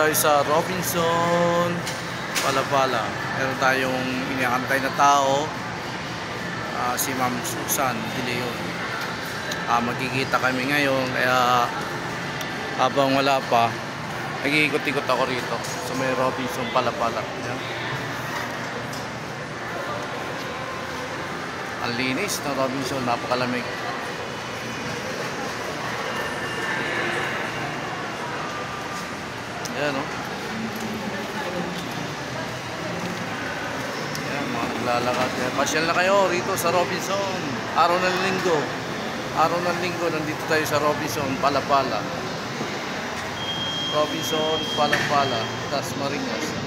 tayo sa Robinson Palapala. Meron tayong iniakantay na tao, si Ma'am Susan De Leon. Magkikita kami ngayon, kaya habang wala pa, nag-iikot-ikot ako rito sa may Robinson Palapala. Yan. Ang linis ng Robinson, napakalamig. Ayan, oh. Ayan, mga naglalakad. Pasyal na kayo rito sa Robinson. Araw ng linggo. Araw ng linggo, nandito tayo sa Robinson Palapala. Robinson Palapala, Dasmariñas.